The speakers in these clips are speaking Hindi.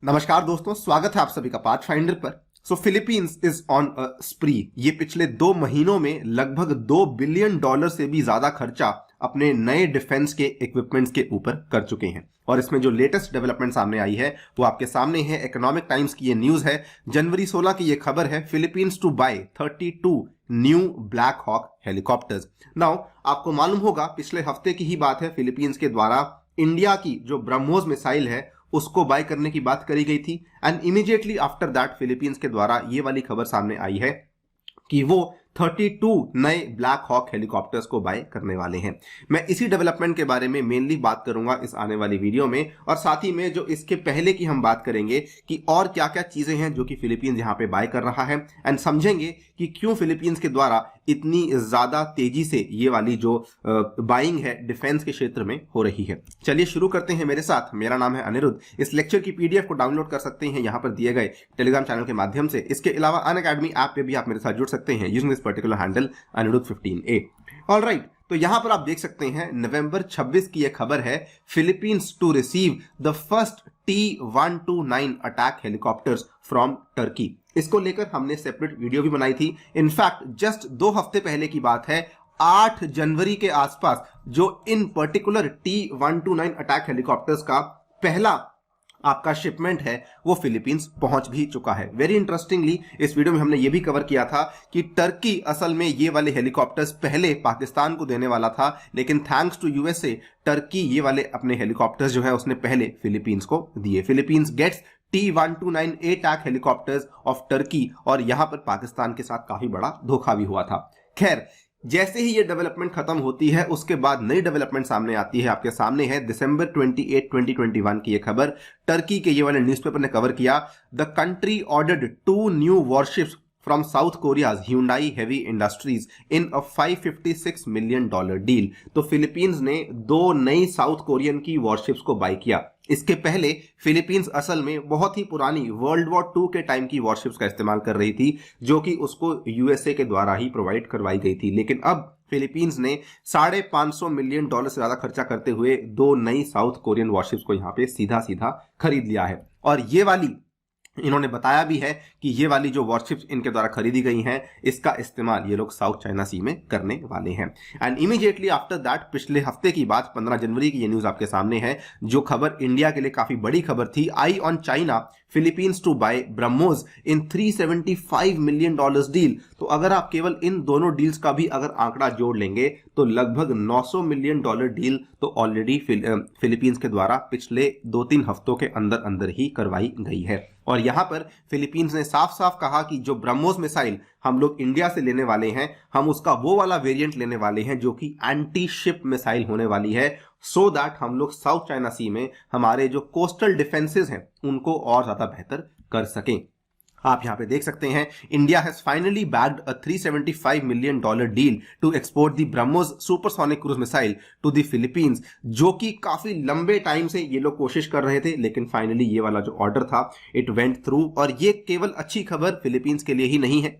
नमस्कार दोस्तों, स्वागत है आप सभी का पाथ फाइंडर पर। Philippines is on a स्प्री। ये पिछले 2 महीनों में लगभग $2 बिलियन से भी ज्यादा खर्चा अपने नए डिफेंस के इक्विपमेंट्स के ऊपर कर चुके हैं। और इसमें जो लेटेस्ट डेवलपमेंट सामने आई है वो आपके सामने है। इकोनॉमिक टाइम्स की ये न्यूज है, जनवरी 16 की ये खबर है। Philippines to buy 32 new Black Hawk helicopters. Now आपको मालूम होगा, पिछले हफ्ते की ही बात है, फिलीपींस के द्वारा इंडिया की जो ब्रह्मोस मिसाइल है उसको बाय करने की बात करी गई थी। And immediately after that Philippines के द्वारा ये वाली खबर सामने आई है कि वो 32 नए ब्लैक हॉक हेलीकॉप्टर्स को बाय करने वाले हैं। मैं इसी डेवलपमेंट के बारे में मेनली बात करूंगा इस आने वाली वीडियो में, और साथ ही में जो इसके पहले की हम बात करेंगे कि और क्या क्या चीजें हैं जो कि फिलीपींस यहां पे बाय कर रहा है, एंड समझेंगे कि क्यों फिलीपींस के द्वारा इतनी ज्यादा तेजी से ये वाली जो बाइंग है डिफेंस के क्षेत्र में हो रही है। चलिए शुरू करते हैं मेरे साथ। मेरा नाम है अनिरुद्ध। इस लेक्चर की पीडीएफ को डाउनलोड कर सकते हैं यहां पर दिए गए टेलीग्राम चैनल के माध्यम से। इसके अलावा अनअकैडमी ऐप पे भी आप मेरे साथ जुड़ सकते हैं यूजिंग दिस पर्टिकुलर हैंडल अनिरुद्ध15A। ऑलराइट, तो यहां पर आप देख सकते हैं नवंबर 26 की यह खबर है, Philippines to receive the first T-129 attack helicopters from Turkey. इसको लेकर हमने सेपरेट वीडियो भी बनाई थी। इनफैक्ट जस्ट 2 हफ्ते पहले की बात है, 8 जनवरी के आसपास जो इन पर्टिकुलर T-129 अटैक हेलीकॉप्टर्स का पहला आपका शिपमेंट है वो फिलीपींस पहुंच भी चुका है। वेरी इंटरेस्टिंगली इस वीडियो में हमने ये भी कवर किया था कि टर्की असल में ये वाले हेलीकॉप्टर्स पहले पाकिस्तान को देने वाला था, लेकिन थैंक्स टू यूएसए टर्की ये वाले अपने हेलीकॉप्टर्स जो है उसने पहले फिलीपींस को दिए। Philippines gets T-129 attack helicopters of Turkey, और यहां पर पाकिस्तान के साथ काफी बड़ा धोखा भी हुआ था। खैर, जैसे ही ये डेवलपमेंट खत्म होती है उसके बाद नई डेवलपमेंट सामने आती है। आपके सामने है दिसंबर 28, 2021 की ये खबर। टर्की के ये वाले न्यूज़पेपर ने कवर किया, the country ordered 2 new warships from south Korea's Hyundai heavy industries in a $556 million deal. तो फिलीपींस ने 2 नई साउथ कोरियन की वॉरशिप्स को बाय किया। इसके पहले फिलीपींस असल में बहुत ही पुरानी वर्ल्ड वॉर 2 के टाइम की वॉरशिप्स का इस्तेमाल कर रही थी, जो कि उसको यूएसए के द्वारा ही प्रोवाइड करवाई गई थी। लेकिन अब फिलीपींस ने $550 मिलियन से ज्यादा खर्चा करते हुए 2 नई साउथ कोरियन वॉरशिप्स को यहां पे सीधा सीधा खरीद लिया है। और ये वाली इन्होंने बताया भी है कि ये वाली जो वॉरशिप्स इनके द्वारा खरीदी गई हैं इसका इस्तेमाल ये लोग साउथ चाइना सी में करने वाले हैं। एंड इमीडिएटली आफ्टर दैट पिछले हफ्ते की बात, 15 जनवरी की ये न्यूज आपके सामने है, जो खबर इंडिया के लिए काफी बड़ी खबर थी। Eye on China Philippines to buy BrahMos in $375 million deal. तो अगर आप केवल इन दोनों डील्स का भी अगर आंकड़ा जोड़ लेंगे तो लगभग $900 मिलियन डील तो ऑलरेडी फिलीपींस के द्वारा पिछले 2-3 हफ्तों के अंदर अंदर ही करवाई गई है। और यहां पर फिलीपींस ने साफ साफ कहा कि जो ब्रह्मोस मिसाइल हम लोग इंडिया से लेने वाले हैं, हम उसका वो वाला वेरिएंट लेने वाले हैं जो कि एंटी शिप मिसाइल होने वाली है, सो दैट हम लोग साउथ चाइना सी में हमारे जो कोस्टल डिफेंसेस हैं उनको और ज्यादा बेहतर कर सकें। आप यहां पे देख सकते हैं, India has finally bagged a $375 million deal to export the BrahMos supersonic cruise missile to the Philippines, जो कि काफी लंबे टाइम से ये लोग कोशिश कर रहे थे, लेकिन फाइनली ये वाला जो ऑर्डर था इट वेंट थ्रू। और ये केवल अच्छी खबर फिलीपींस के लिए ही नहीं है,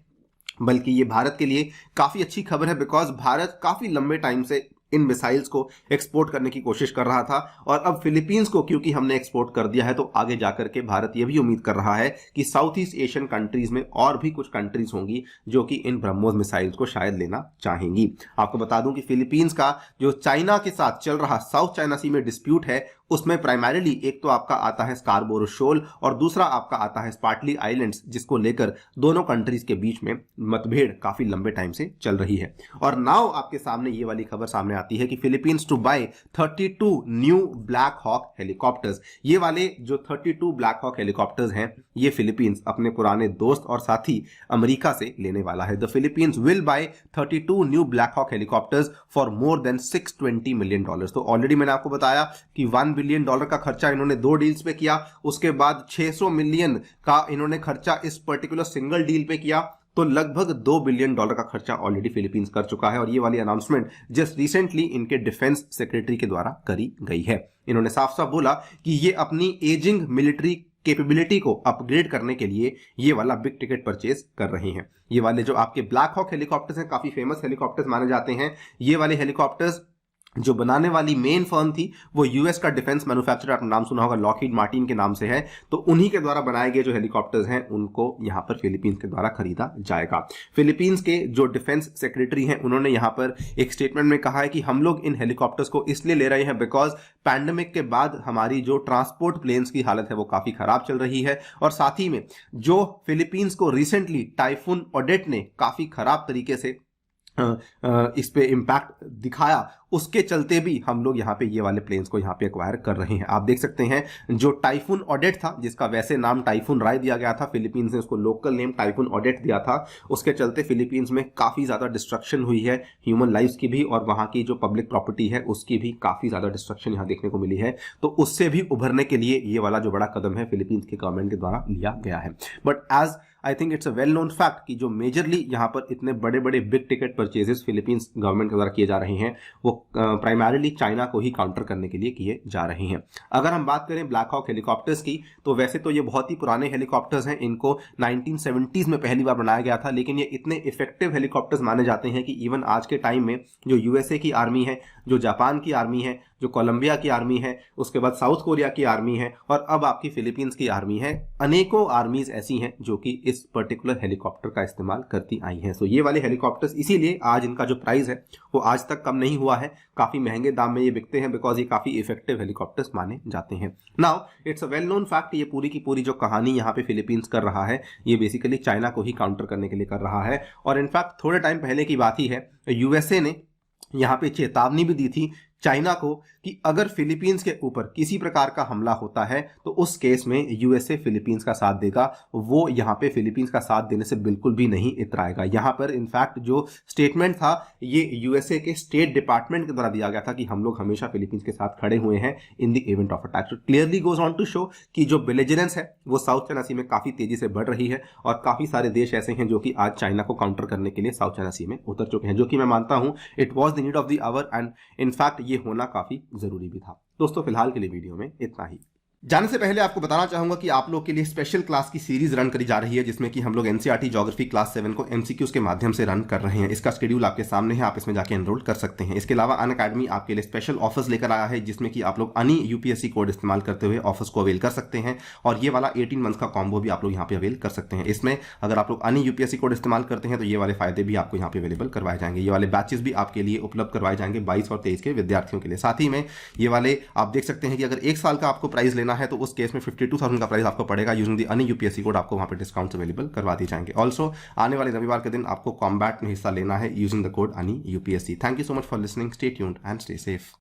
बल्कि ये भारत के लिए काफी अच्छी खबर है, बिकॉज भारत काफी लंबे टाइम से इन मिसाइल्स को एक्सपोर्ट करने की कोशिश कर रहा था। और अब फिलीपींस को क्योंकि हमने एक्सपोर्ट कर दिया है तो आगे जाकर के भारत यह भी उम्मीद कर रहा है कि साउथ ईस्ट एशियन कंट्रीज में और भी कुछ कंट्रीज होंगी जो कि इन ब्रह्मोस मिसाइल्स को शायद लेना चाहेंगी। आपको बता दूं कि फिलीपींस का जो चाइना के साथ चल रहा साउथ चाइना सी में डिस्प्यूट है, उसमें प्राइमरीली एक तो आपका आता है स्कारबोरो शोल और दूसरा आपका आता है स्पार्टली आइलैंड्स, जिसको लेकर दोनों कंट्रीज के बीच में मतभेड़ काफी लंबे टाइम से चल रही है। और नाउ आपके सामने ये वाली खबर सामने आती है कि Philippines to buy 32 new Black Hawk helicopters. ये वाले जो 32 ब्लैक हॉक हेलीकॉप्टर्स हैं ये फिलीपींस अपने पुराने दोस्त और साथी अमेरिका से लेने वाला है। The Philippines will buy 32 new Black Hawk helicopters for more than $620 million. तो ऑलरेडी मैंने आपको बताया कि $1 बिलियन का खर्चा इन्होंने 2 डील्स पे किया, उसके बाद $600 मिलियन का इन्होंने खर्चा इस पर्टिकुलर सिंगल डील पे किया, तो लगभग $2 बिलियन का खर्चा ऑलरेडी फिलीपींस कर चुका है। और ये वाली अनाउंसमेंट जस्ट रिसेंटली इनके डिफेंस सेक्रेटरी के द्वारा करी गई है। इन्होंने साफ साफ बोला कि ये अपनी एजिंग मिलिट्री कैपेबिलिटी को अपग्रेड करने के लिए ये वाला बिग टिकट परचेज कर रहे हैं। ये वाले जो आपके ब्लैक हॉक हेलीकॉप्टर्स हैं काफी फेमस हेलीकॉप्टर्स माने जाते हैं। ये वाले हेलीकॉप्टर्स जो बनाने वाली मेन फर्म थी वो यूएस का डिफेंस मैन्युफैक्चरर, आपने नाम सुना होगा, लॉकहीड मार्टिन के नाम से है। तो उन्हीं के द्वारा बनाए गए जो हेलीकॉप्टर्स हैं उनको यहां पर फिलीपींस के द्वारा खरीदा जाएगा। फिलीपींस के जो डिफेंस सेक्रेटरी हैं उन्होंने यहां पर एक स्टेटमेंट में कहा है कि हम लोग इन हेलीकॉप्टर्स को इसलिए ले रहे हैं बिकॉज पैंडेमिक के बाद हमारी जो ट्रांसपोर्ट प्लेन्स की हालत है वो काफी खराब चल रही है, और साथ ही में जो फिलीपींस को रिसेंटली टाइफून ओडेट ने काफी खराब तरीके से इस पे इम्पैक्ट दिखाया, उसके चलते भी हम लोग यहाँ पे ये वाले प्लेन्स को यहाँ पे एक्वायर कर रहे हैं। आप देख सकते हैं जो टाइफून ओडेट था, जिसका वैसे नाम टाइफून राय दिया गया था, फिलीपींस ने उसको लोकल नेम टाइफून ओडेट दिया था, उसके चलते फिलीपींस में काफी ज्यादा डिस्ट्रक्शन हुई है, ह्यूमन लाइफ्स की भी और वहां की जो पब्लिक प्रॉपर्टी है उसकी भी काफी ज्यादा डिस्ट्रक्शन यहाँ देखने को मिली है। तो उससे भी उभरने के लिए ये वाला जो बड़ा कदम है फिलीपींस के गवर्नमेंट के द्वारा लिया गया है। But as I think it's a well known fact कि जो मेजरली यहाँ पर इतने बड़े बड़े big ticket purchases Philippines government के द्वारा किए जा रहे हैं वो प्राइमरीली चाइना को ही काउंटर करने के लिए किए जा रहे हैं। अगर हम बात करें ब्लैक हॉक हेलीकॉप्टर्स की, तो वैसे तो ये बहुत ही पुराने हेलीकॉप्टर्स हैं, इनको 1970s में पहली बार बनाया गया था, लेकिन ये इतने इफेक्टिव हेलीकॉप्टर्स माने जाते हैं कि इवन आज के टाइम में जो यूएसए की आर्मी है, जो जापान की आर्मी है, जो कोलंबिया की आर्मी है, उसके बाद साउथ कोरिया की आर्मी है और अब आपकी फिलीपींस की आर्मी है, अनेकों आर्मीज ऐसी हैं जो कि इस पर्टिकुलर हेलीकॉप्टर का इस्तेमाल करती आई हैं। सो ये वाले हेलीकॉप्टर्स इसीलिए आज इनका जो प्राइस है वो आज तक कम नहीं हुआ है, काफी महंगे दाम में ये बिकते हैं बिकॉज ये काफी इफेक्टिव हेलीकॉप्टर्स माने जाते हैं। Now it's a well known fact, ये पूरी की पूरी जो कहानी यहाँ पे फिलीपींस कर रहा है ये बेसिकली चाइना को ही काउंटर करने के लिए कर रहा है। और इनफैक्ट थोड़े टाइम पहले की बात ही है, यूएसए ने यहाँ पे चेतावनी भी दी थी चाइना को कि अगर फिलीपींस के ऊपर किसी प्रकार का हमला होता है तो उस केस में यूएसए फिलीपींस का साथ देगा, वो यहाँ पे फिलीपींस का साथ देने से बिल्कुल भी नहीं इतराएगा। यहाँ पर इनफैक्ट जो स्टेटमेंट था ये यूएसए के स्टेट डिपार्टमेंट के द्वारा दिया गया था कि हम लोग हमेशा फिलीपींस के साथ खड़े हुए हैं in the event of attack. Clearly goes on to show कि जो बेलिजरेंस है वो साउथ चाइना सी में काफी तेजी से बढ़ रही है और काफी सारे देश ऐसे हैं जो कि आज चाइना को काउंटर करने के लिए साउथ चाइना सी में उतर चुके हैं, जो कि मैं मानता हूं it was the need of the our and in fact ये होना काफी जरूरी भी था। दोस्तों फिलहाल के लिए वीडियो में इतना ही। जाने से पहले आपको बताना चाहूंगा कि आप लोग के लिए स्पेशल क्लास की सीरीज रन करी जा रही है जिसमें कि हम लोग एनसीईआरटी ज्योग्राफी क्लास 7 को एमसीक्यूज के माध्यम से रन कर रहे हैं। इसका शेड्यूल आपके सामने है, आप इसमें जाके एनरोल कर सकते हैं। इसके अलावा अनअकैडमी आपके लिए स्पेशल ऑफर्स लेकर आया है जिसमें कि आप लोग अनी यूपीएससी कोड इस्तेमाल करते हुए ऑफर्स को अवेल कर सकते हैं और ये वाला 18 मंथ का कॉम्बो भी आप लोग यहाँ पे अवेल कर सकते हैं। इसमें अगर आप लोग अनी यूपीएससी कोड इस्तेमाल करते हैं तो ये वाले फायदे भी आपको यहाँ पे अवेलेबल करवाए जाएंगे। ये वाले बैचेस भी आपके लिए उपलब्ध करवाए जाएंगे 22 और 23 के विद्यार्थियों के लिए। साथ ही में ये वाले आप देख सकते हैं कि अगर 1 साल का आपको प्राइस लेना है तो उस केस में 52,000 का प्राइस आपको पड़ेगा। यूजिंग द अनी यूपीएससी कोड आपको वहां पे डिस्काउंट्स अवेलेबल करवा दिए जाएंगे। ऑल्सो आने वाले रविवार के दिन आपको कॉम्बैट में हिस्सा लेना है यूजिंग द कोड अनी UPSC. Thank you so much for listening, stay tuned and stay safe.